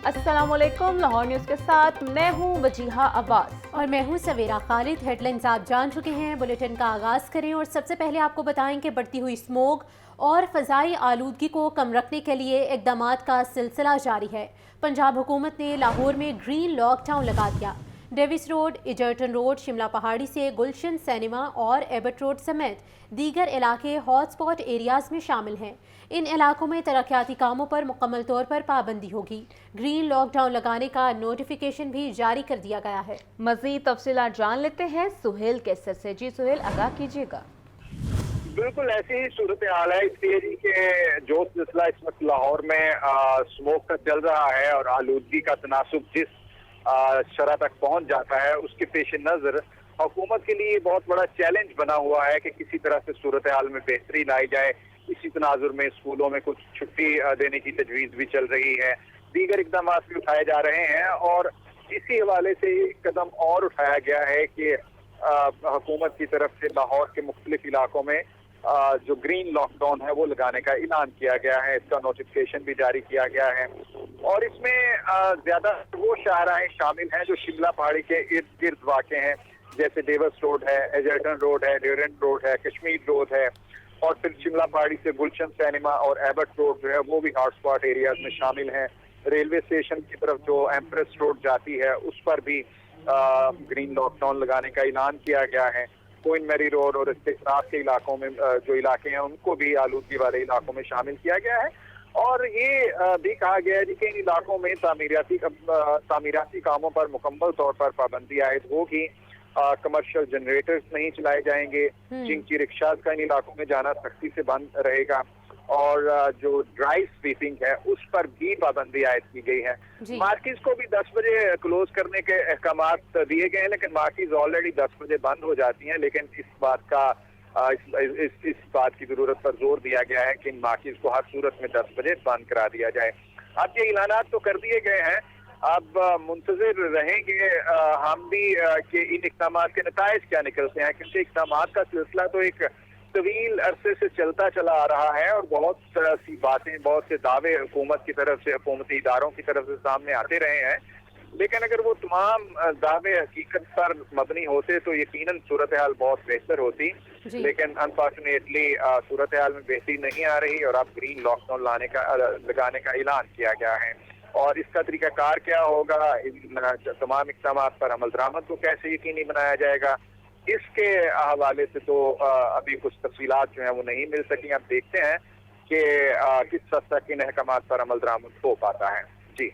अस्सलाम वालेकुम। लाहौर न्यूज़ के साथ मैं हूँ वजीहा अब्बास और मैं हूँ सवेरा खालिद। हेडलाइंस आप जान चुके हैं, बुलेटिन का आगाज़ करें और सबसे पहले आपको बताएं कि बढ़ती हुई स्मोग और फ़ज़ाई आलूदगी को कम रखने के लिए इक़दामात का सिलसिला जारी है। पंजाब हुकूमत ने लाहौर में ग्रीन लॉकडाउन लगा दिया। डेविस रोड, इजर्टन रोड, शिमला पहाड़ी से गुलशन सिनेमा और एबट रोड समेत दीगर इलाके हॉट स्पॉट एरियाज़ में शामिल हैं। इन इलाकों में तरक्याती कामों पर मुकम्मल तौर पर पाबंदी होगी। ग्रीन लॉकडाउन लगाने का नोटिफिकेशन भी जारी कर दिया गया है। मज़ीद तफसीलात जान लेते हैं सुहेल कैसर से। जी सुहेल, आगाह कीजिएगा। बिल्कुल ऐसी ही सूरत हाल है, इसलिए जी के जो सिलसिला इस वक्त लाहौर में स्मोक का चल रहा है और आलूदगी का तनासुब जिस शरह तक पहुंच जाता है, उसके पेश नज़र हुकूमत के लिए बहुत बड़ा चैलेंज बना हुआ है कि किसी तरह से सूरत हाल में बेहतरी लाई जाए। इसी तनाजुर में स्कूलों में कुछ छुट्टी देने की तजवीज़ भी चल रही है, दीगर इकदाम भी उठाए जा रहे हैं और इसी हवाले से एक कदम और उठाया गया है कि हुकूमत की तरफ से लाहौर के मुख्तलिफ इलाकों में जो ग्रीन लॉकडाउन है वो लगाने का ऐलान किया गया है। इसका नोटिफिकेशन भी जारी किया गया है और इसमें ज्यादा वो शाहराएं शामिल हैं जो शिमला पहाड़ी के इर्द गिर्द वाक़े हैं, जैसे डेविस रोड है, एजर्टन रोड है, ड्यूरेंट रोड है, कश्मीर रोड है और फिर शिमला पहाड़ी से गुलशन सिनेमा और एबट रोड जो है वो भी हॉटस्पॉट एरियाज में शामिल हैं। रेलवे स्टेशन की तरफ जो एम्प्रेस रोड जाती है उस पर भी ग्रीन लॉकडाउन लगाने का ऐलान किया गया है। क्वीन मैरी रोड और इसके साथ के इलाकों में जो इलाके हैं उनको भी आलूदगी वाले इलाकों में शामिल किया गया है और ये भी कहा गया है कि इन इलाकों में तामीराती कामों पर मुकम्मल तौर पर पाबंदी आयद होगी। कमर्शियल जनरेटर्स नहीं चलाए जाएंगे, चिंकी रिक्शाज का इन इलाकों में जाना सख्ती से बंद रहेगा और जो ड्राई स्वीपिंग है उस पर भी पाबंदी आयद की गई है। मार्केट्स को भी 10 बजे क्लोज करने के अहकाम दिए गए हैं, लेकिन मार्केट्स ऑलरेडी 10 बजे बंद हो जाती हैं। लेकिन इस बात की जरूरत पर जोर दिया गया है कि इन मार्केट्स को हर सूरत में 10 बजे बंद करा दिया जाए। अब ये ऐलानात तो कर दिए गए हैं, अब मुंतजिर रहेंगे हम भी कि इन इक़दाम के नताइज क्या निकलते हैं, क्योंकि इक़दाम का सिलसिला तो एक तवील अरसे से चलता चला आ रहा है और बहुत सी बातें, बहुत से दावे हुकूमत की तरफ से, हुकूमती इदारों की तरफ से सामने आते रहे हैं। लेकिन अगर वो तमाम दावे हकीकत पर मबनी होते तो यकीनन सूरत हाल बहुत बेहतर होती, लेकिन अनफॉर्चुनेटली सूरत हाल में बेहतरी नहीं आ रही और अब ग्रीन लॉकडाउन लगाने का ऐलान किया गया है। और इसका तरीकाकार क्या होगा, तमाम इक़दाम पर अमल दरामद को कैसे यकीनी बनाया जाएगा, इसके हवाले से तो अभी कुछ तफसीलात जो हैं वो नहीं मिल सकी। अब देखते हैं कि किस हद तक इन अहकामात पर अमल दरामद हो पाता है। जी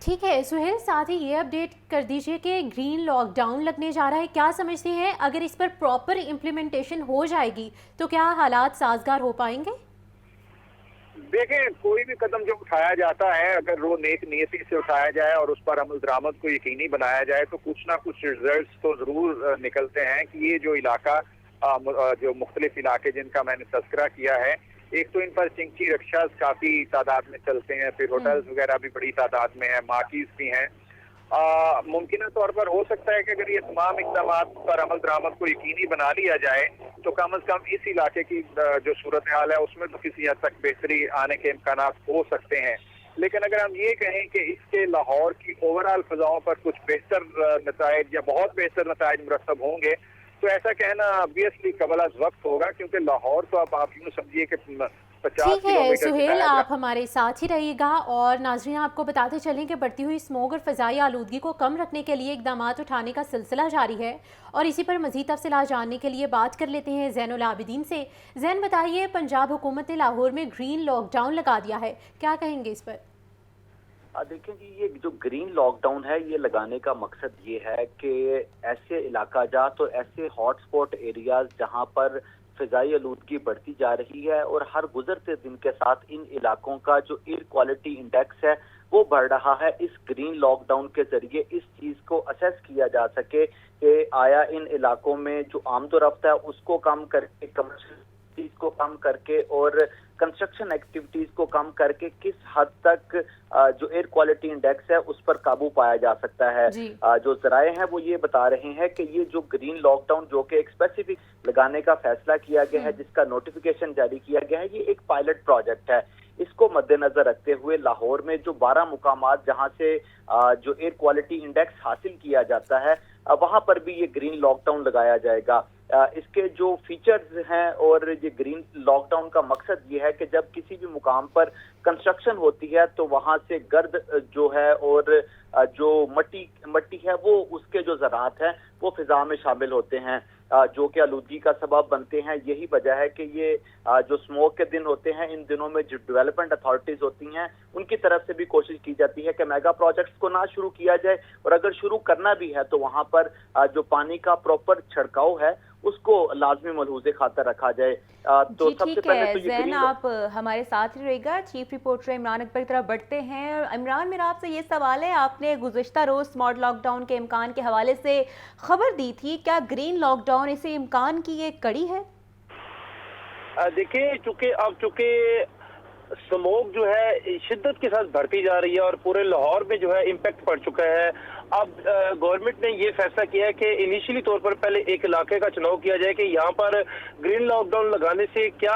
ठीक है सुहेल, साथ ही ये अपडेट कर दीजिए कि ग्रीन लॉकडाउन लगने जा रहा है, क्या समझते हैं अगर इस पर प्रॉपर इम्प्लीमेंटेशन हो जाएगी तो क्या हालात साजगार हो पाएंगे? देखें, कोई भी कदम जो उठाया जाता है अगर वो नेक नियति से उठाया जाए और उस पर अमल दरामद को यकीनी बनाया जाए तो कुछ ना कुछ रिजल्ट्स तो जरूर निकलते हैं कि ये जो इलाका जो मुख्तलिफ इलाके जिनका मैंने तज़किरा किया है, एक तो इन पर चिंकी रिक्शाज काफी तादाद में चलते हैं, फिर होटल्स वगैरह भी बड़ी तादाद में है, मार्केट्स भी हैं। मुमकिन तौर पर हो सकता है कि अगर ये तमाम इक़दाम पर अमल दरामद को यकीनी बना लिया जाए तो कम अज कम इस इलाके की जो सूरत हाल है उसमें तो किसी हद तक बेहतरी आने के इम्कान हो सकते हैं। लेकिन अगर हम ये कहें कि इसके लाहौर की ओवरऑल फजाओं पर कुछ बेहतर नताइज या बहुत बेहतर नताइज मुरतब होंगे तो ऐसा कहना ऑब्वियसली कबल अज़ वक्त होगा, क्योंकि लाहौर तो अब आप यूँ समझिए कि 50 ठीक है सुहेल, आप हमारे साथ ही रहिएगा और नाज़रीन आपको बताते चलें कि बढ़ती हुई स्मोग और फ़ज़ाई आलूदगी को कम रखने के लिए इक़दाम उठाने का सिलसिला जारी है और इसी पर मज़ीद तफ़सीलात जानने के लिए बात कर लेते हैं ज़ैनुल आबिदीन से। ज़ैन बताइए, पंजाब हुकूमत ने लाहौर में ग्रीन लॉकडाउन लगा दिया है, क्या कहेंगे इस पर? देखें जी, ये जो ग्रीन लॉकडाउन है ये लगाने का मकसद ये है कि ऐसे इलाका जात और ऐसे हॉटस्पॉट एरियाज जहां पर फ़िज़ाई आलूदगी बढ़ती जा रही है और हर गुजरते दिन के साथ इन इलाकों का जो एयर क्वालिटी इंडेक्स है वो बढ़ रहा है, इस ग्रीन लॉकडाउन के जरिए इस चीज़ को असेस किया जा सके कि आया इन इलाकों में जो आमदोरफ्त है उसको कम करके, कमर्शियल को कम करके और कंस्ट्रक्शन एक्टिविटीज को कम करके किस हद तक जो एयर क्वालिटी इंडेक्स है उस पर काबू पाया जा सकता है। जो जराए हैं वो ये बता रहे हैं कि ये जो ग्रीन लॉकडाउन जो कि एक स्पेसिफिक लगाने का फैसला किया गया है, जिसका नोटिफिकेशन जारी किया गया है, ये एक पायलट प्रोजेक्ट है। इस उसको मद्देनजर रखते हुए लाहौर में जो 12 मुकामात जहां से जो एयर क्वालिटी इंडेक्स हासिल किया जाता है वहां पर भी ये ग्रीन लॉकडाउन लगाया जाएगा। इसके जो फीचर्स हैं और ये ग्रीन लॉकडाउन का मकसद ये है कि जब किसी भी मुकाम पर कंस्ट्रक्शन होती है तो वहां से गर्द जो है और जो मट्टी है वो उसके जो ज़रात हैं वो फिजा में शामिल होते हैं जो कि आलूदगी का सबब बनते हैं। यही वजह है कि ये जो स्मोक के दिन होते हैं, इन दिनों में जो डेवलपमेंट अथॉरिटीज होती हैं उनकी तरफ से भी कोशिश की जाती है कि मेगा प्रोजेक्ट्स को ना शुरू किया जाए, और अगर शुरू करना भी है तो वहां पर जो पानी का प्रॉपर छिड़काव है उसको लाजमी मलहूज़े खातर रखा जाए। तो जी सबसे ठीक पहले है तो ये जैन, ग्रीन आप हमारे साथ ही रहेगा। चीफ रिपोर्टर इमरान अकबर की तरफ बढ़ते हैं। इमरान, मेरा आपसे ये सवाल है, आपने गुज़िश्ता रोज़ स्मार्ट लॉकडाउन के इम्कान के हवाले से खबर दी थी, क्या ग्रीन लॉकडाउन इसी इम्कान की एक कड़ी है? देखिए, चूंकि स्मोक जो है शिद्दत के साथ बढ़ती जा रही है और पूरे लाहौर में जो है इम्पैक्ट पड़ चुका है। अब गवर्नमेंट ने ये फैसला किया है कि इनिशियली तौर पर पहले एक इलाके का चुनाव किया जाए कि यहाँ पर ग्रीन लॉकडाउन लगाने से क्या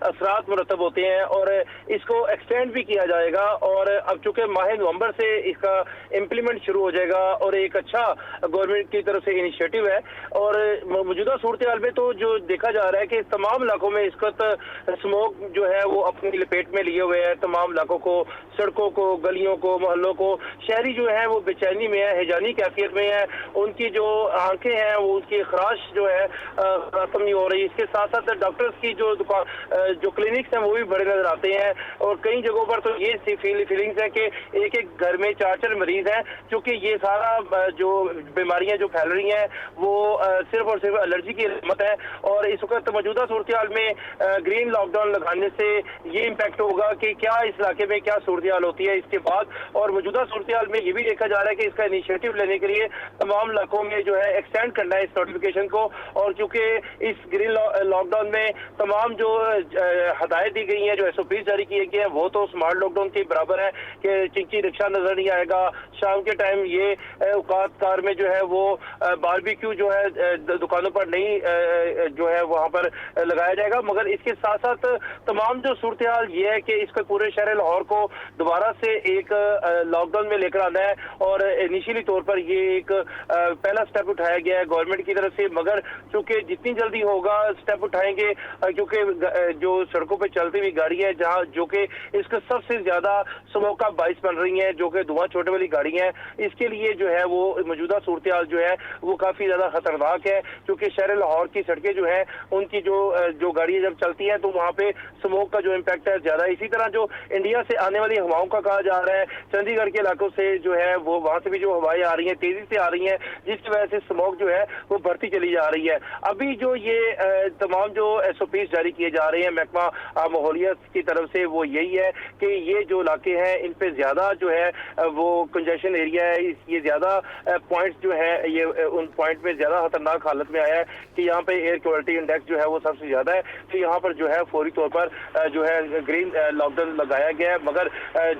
असरात मुरतब होते हैं, और इसको एक्सटेंड भी किया जाएगा। और अब चूंकि माह नवंबर से इसका इम्प्लीमेंट शुरू हो जाएगा और एक अच्छा गवर्नमेंट की तरफ से इनिशिएटिव है। और मौजूदा सूरत हाल में तो जो देखा जा रहा है कि तमाम इलाकों में इस वक्त स्मोक जो है वो अपनी लपेट में लिए हुए है। तमाम इलाकों को, सड़कों को, गलियों को, मोहल्लों को, शहरी जो है वो बेचैनी में है, हिजानी कैफियत में है। उनकी जो आंखें हैं वो उसकी खराश जो है खत्म नहीं हो रही। इसके साथ साथ डॉक्टर्स की जो दुकान जो क्लिनिक्स हैं वो भी बड़े नजर आते हैं। और कई जगहों पर तो ये फीलिंग्स है कि एक एक घर में 4-4 मरीज हैं, क्योंकि ये सारा जो बीमारियां जो फैल रही हैं वो सिर्फ और सिर्फ एलर्जी की अलमत है। और इस वक्त मौजूदा सूरत हाल में ग्रीन लॉकडाउन लगाने से ये इम्पैक्ट होगा कि क्या इस इलाके में क्या सूरत हाल होती है इसके बाद। और मौजूदा सूरत हाल में ये भी देखा जा रहा है कि इसका इनिशिएटिव लेने के लिए तमाम इलाकों में जो है एक्सटेंड करना है इस नोटिफिकेशन को। और क्योंकि इस ग्रीन लॉकडाउन में तमाम जो हदायत दी गई हैं, जो SOP जारी किए गए हैं, वो तो स्मार्ट लॉकडाउन के बराबर है कि चिंकी रिक्शा नजर नहीं आएगा। शाम के टाइम ये औकात कार में जो है वो बारबेक्यू जो है दुकानों पर नहीं जो है वहां पर लगाया जाएगा। मगर इसके साथ साथ तमाम जो सूरत हाल ये है कि इसको पूरे शहर लाहौर को दोबारा से एक लॉकडाउन में लेकर आना है। और इनिशियली तौर पर ये एक पहला स्टेप उठाया गया है गवर्नमेंट की तरफ से। मगर चूंकि जितनी जल्दी होगा स्टेप उठाएंगे, क्योंकि जो सड़कों पे चलती हुई गाड़ी है जहाँ जो कि इसका सबसे ज्यादा स्मोक का बाइस बन रही है, जो कि धुआं छोड़ने वाली गाड़ी है, इसके लिए जो है वो मौजूदा सूरत हाल जो है वो काफी ज्यादा खतरनाक है। क्योंकि शहर लाहौर की सड़कें जो है उनकी जो गाड़ियां जब चलती हैं तो वहाँ पे स्मोक का जो इम्पैक्ट है ज्यादा। इसी तरह जो इंडिया से आने वाली हवाओं का कहा जा रहा है, चंडीगढ़ के इलाकों से जो है वो वहां से भी जो हवाएं आ रही हैं तेजी से आ रही हैं, जिसकी वजह से स्मोक जो है वो बढ़ती चली जा रही है। अभी जो ये तमाम जो SOPs जारी किए जा रहे हैं महकमा माहौलियात की तरफ से, वो यही है कि ये जो इलाके हैं इन पे ज्यादा जो है वो कंजेशन एरिया है, ये ज्यादा पॉइंट्स जो है ये उन पॉइंट में ज्यादा खतरनाक हालत में आया है कि यहाँ पे एयर क्वालिटी इंडेक्स जो है वो सबसे ज्यादा है। तो यहाँ पर जो है फौरी तौर पर जो है ग्रीन लॉकडाउन लगाया गया है। मगर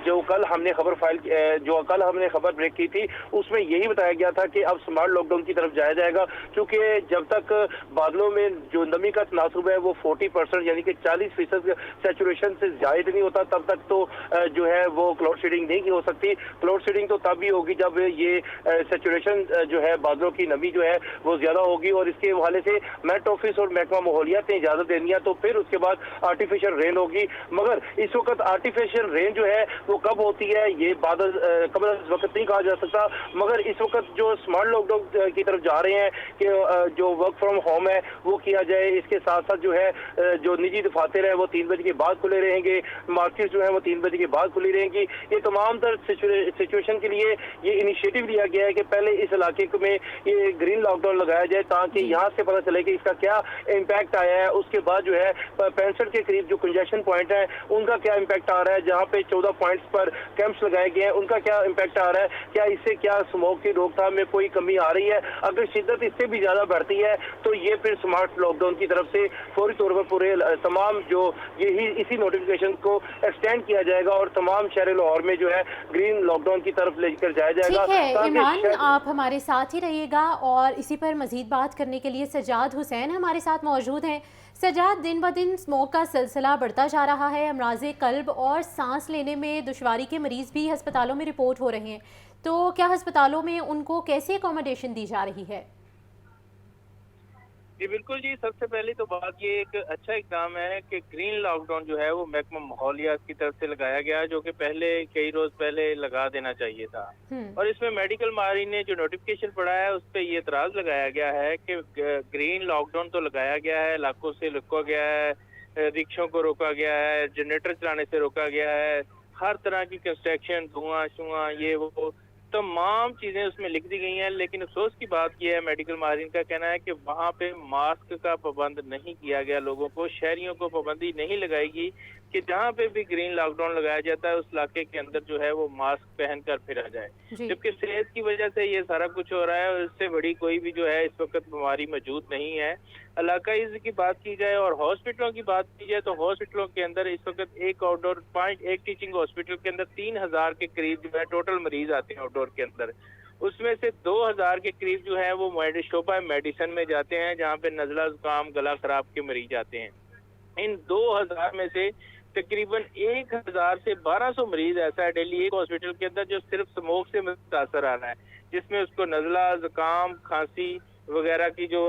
जो कल हमने खबर ब्रेक की थी उसमें यही बताया गया था कि अब स्मार्ट लॉकडाउन की तरफ जाया जाएगा, क्योंकि जब तक बादलों में जो नमी का तनासुब है वो 40% यानी कि 40% सैचुरेशन से ज्यादा नहीं होता, तब तक तो जो है वो क्लाउड सीडिंग नहीं हो सकती। क्लाउड सीडिंग तो तब भी होगी जब ये सैचुरेशन जो है बादलों की नमी जो है वो ज्यादा होगी। और इसके हवाले से मेट ऑफिस और महकमा माहौलियात ने इजाजत दे दिया, तो फिर उसके बाद आर्टिफिशियल रेन होगी। मगर इस वक्त आर्टिफिशियल रेन जो है वो कब होती है ये बादल कब इस वक्त नहीं कहा जा सकता। मगर इस वक्त जो स्मार्ट लॉकडाउन की तरफ जा रहे हैं कि जो वर्क फ्रॉम होम है वो किया जाए। इसके साथ साथ जो है जो निजी दफातर है वो 3 बजे के बाद खुले रहेंगे, मार्केट जो है वो 3 बजे के बाद खुली रहेंगी। ये तमाम तर सिचुएशन के लिए ये इनिशिएटिव लिया गया है कि पहले इस इलाके में ये ग्रीन लॉकडाउन लगाया जाए, ताकि यहाँ से पता चले कि इसका क्या इम्पैक्ट आया है। उसके बाद जो है 65 के करीब जो कंजेशन पॉइंट है उनका क्या इम्पैक्ट आ रहा है, जहाँ पे 14 पॉइंट्स पर कैंप्स लगाए गए हैं उनका क्या इम्पैक्ट आ रहा है, क्या इससे क्या स्मोक की रोकथाम में कोई कमी आ रही है। अगर शिद्दत इससे भी ज्यादा बढ़ती है तो ये फिर स्मार्ट लॉकडाउन की तरफ से फौरी तौर पर पूरे तमाम जो यही इसी नोटिफिकेशन को एक्सटेंड किया जाएगा और तमाम शहर लाहौर में जो है ग्रीन लॉकडाउन की तरफ लेकर जाया जाएगा। ठीक है इमरान, आप हमारे साथ ही रहिएगा और इसी पर मजीद बात करने के लिए सजाद हुसैन हमारे साथ मौजूद हैं। सजाद, दिन ब दिन स्मोक का सिलसिला बढ़ता जा रहा है। अमराज कल्ब और सांस लेने में दुश्वारी के मरीज़ भी हस्पतालों में रिपोर्ट हो रहे हैं, तो क्या हस्पतालों में उनको कैसी अकोमोडेशन दी जा रही है? जी बिल्कुल जी, सबसे पहली तो बात ये एक अच्छा इकदाम है कि ग्रीन लॉकडाउन जो है वो महकमा माहौलियात की तरफ से लगाया गया, जो कि पहले कई रोज पहले लगा देना चाहिए था। और इसमें मेडिकल माहिरीन ने जो नोटिफिकेशन पढ़ा है उस पर ये एतराज लगाया गया है कि ग्रीन लॉकडाउन तो लगाया गया है, इलाकों से रोका गया है, रिक्शों को रोका गया है, जनरेटर चलाने से रोका गया है, हर तरह की कंस्ट्रक्शन, धुआं शुआं, ये वो तमाम चीजें उसमें लिख दी गई हैं। लेकिन अफसोस की बात यह है, मेडिकल माहिरीन का कहना है कि वहाँ पे मास्क का पाबंद नहीं किया गया, लोगों को, शहरियों को पाबंदी नहीं लगाएगी कि जहाँ पे भी ग्रीन लॉकडाउन लगाया जाता है उस इलाके के अंदर जो है वो मास्क पहनकर फिरा जाए। जबकि सेहत की वजह से ये सारा कुछ हो रहा है और इससे बड़ी कोई भी जो है इस वक्त बीमारी मौजूद नहीं है। इलाकाई की बात की जाए और हॉस्पिटलों की बात की जाए तो हॉस्पिटलों के अंदर इस वक्त एक आउटडोर एक टीचिंग हॉस्पिटल के अंदर 3000 के करीब जो है टोटल मरीज आते हैं आउटडोर के अंदर। उसमें से 2000 के करीब जो है वो शोबा मेडिसिन में जाते हैं, जहाँ पे नजला जुकाम गला खराब के मरीज आते हैं। इन 2000 में से तकरीबन 1000 से 1200 मरीज ऐसा है दिल्ली एक हॉस्पिटल के अंदर जो सिर्फ स्मोक से मुतासर आ रहा है, जिसमें उसको नजला जुकाम खांसी वगैरह की जो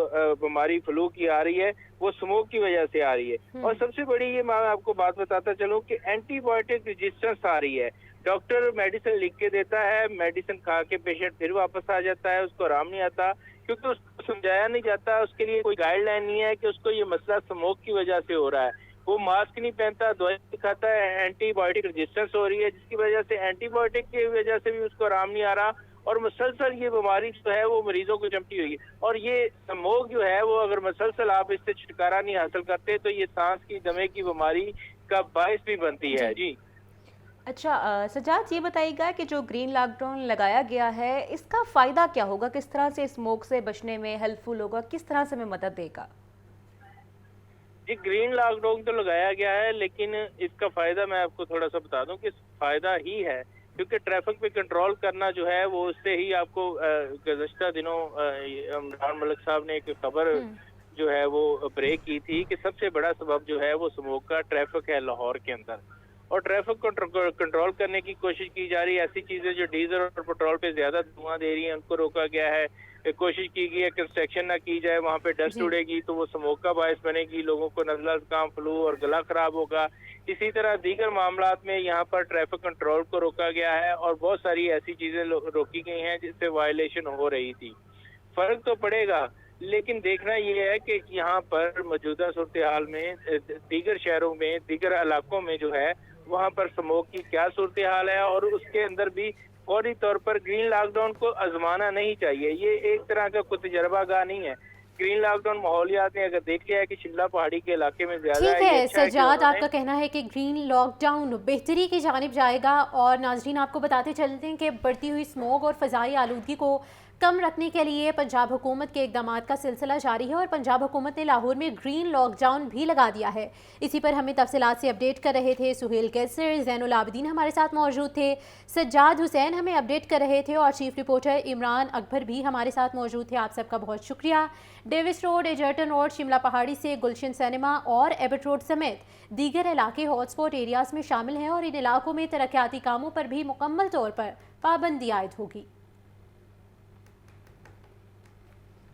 बीमारी फ्लू की आ रही है वो स्मोक की वजह से आ रही है। और सबसे बड़ी ये मैं आपको बात बताता चलूं कि एंटीबायोटिक रेजिस्टेंस आ रही है। डॉक्टर मेडिसिन लिख के देता है, मेडिसिन खा के पेशेंट फिर वापस आ जाता है, उसको आराम नहीं आता क्योंकि उसको समझाया नहीं जाता, उसके लिए कोई गाइडलाइन नहीं है कि उसको ये मसला स्मोक की वजह से हो रहा है। वो मास्क नहीं पहनता, दवाई नहीं खाता है, एंटीबायोटिक रेजिस्टेंस हो रही है, जिसकी वजह से एंटीबायोटिक की वजह से भी उसको आराम नहीं आ रहा और मुसलसल ये बीमारी जो है वो मरीजों को चमटी हुई है। और ये स्मोक जो है वो अगर मुसलसल आप इससे छुटकारा नहीं हासिल करते तो ये सांस की दमे की बीमारी का बायस भी बनती है। जी अच्छा, सजाद ये बताइएगा कि जो ग्रीन लॉकडाउन लगाया गया है इसका फ़ायदा क्या होगा, किस तरह से स्मोक से बचने में हेल्पफुल होगा, किस तरह से हमें मदद देगा? जी, ग्रीन लॉकडाउन तो लगाया गया है लेकिन इसका फायदा मैं आपको थोड़ा सा बता दूं कि फायदा ही है क्योंकि ट्रैफिक पे कंट्रोल करना जो है वो उससे ही आपको गुज़श्ता दिनों इमरान मलिक साहब ने एक खबर जो है वो ब्रेक की थी कि सबसे बड़ा सबब जो है वो स्मोक का ट्रैफिक है लाहौर के अंदर, और ट्रैफिक को कंट्रोल करने की कोशिश की जा रही है। ऐसी चीजें जो डीजल और पेट्रोल पे ज्यादा धुआं दे रही हैं उनको रोका गया है। कोशिश की गई है कंस्ट्रक्शन ना की जाए, वहाँ पे डस्ट उड़ेगी तो वो स्मोक का बायस बनेगी, लोगों को नज़ला जुकाम फ्लू और गला खराब होगा। इसी तरह दीगर मामलात में यहाँ पर ट्रैफिक कंट्रोल को रोका गया है और बहुत सारी ऐसी चीजें रोकी गई हैं जिससे वायलेशन हो रही थी। फर्क तो पड़ेगा लेकिन देखना ये है कि यहाँ पर मौजूदा सूरत हाल में दीगर शहरों में दीगर इलाकों में जो है वहाँ पर स्मोक की क्या सूरत हाल है और उसके अंदर भी फौरी तौर पर ग्रीन लॉकडाउन को आजमाना नहीं चाहिए। ये एक तरह का कोई तजर्बागाह नहीं है। ग्रीन लॉकडाउन माहौलियात ने अगर देख लिया है कि शिमला पहाड़ी के इलाके में ज्यादा ठीक है सजाद, आपका कहना है कि ग्रीन लॉकडाउन बेहतरी की जानिब जाएगा। और नाजरीन आपको बताते चलते हैं कि बढ़ती हुई स्मोक और फ़ज़ाई आलूदगी को कम रखने के लिए पंजाब हुकूमत के इक़दामात का सिलसिला जारी है और पंजाब हुकूमत ने लाहौर में ग्रीन लॉकडाउन भी लगा दिया है। इसी पर हमें तफसीलात से अपडेट कर रहे थे सुहेल कैसर, ज़ैनुल आबिदीन हमारे साथ मौजूद थे, सज्जाद हुसैन हमें अपडेट कर रहे थे और चीफ रिपोर्टर इमरान अकबर भी हमारे साथ मौजूद थे। आप सबका बहुत शुक्रिया। Davis road, Egerton road, Shimla पहाड़ी से गुलशन सिनेमा और एबट रोड समेत दीगर इलाके हॉटस्पॉट एरियाज़ में शामिल हैं और इन इलाकों में तरक्याती कामों पर भी मुकम्मल तौर पर पाबंदी आयद होगी।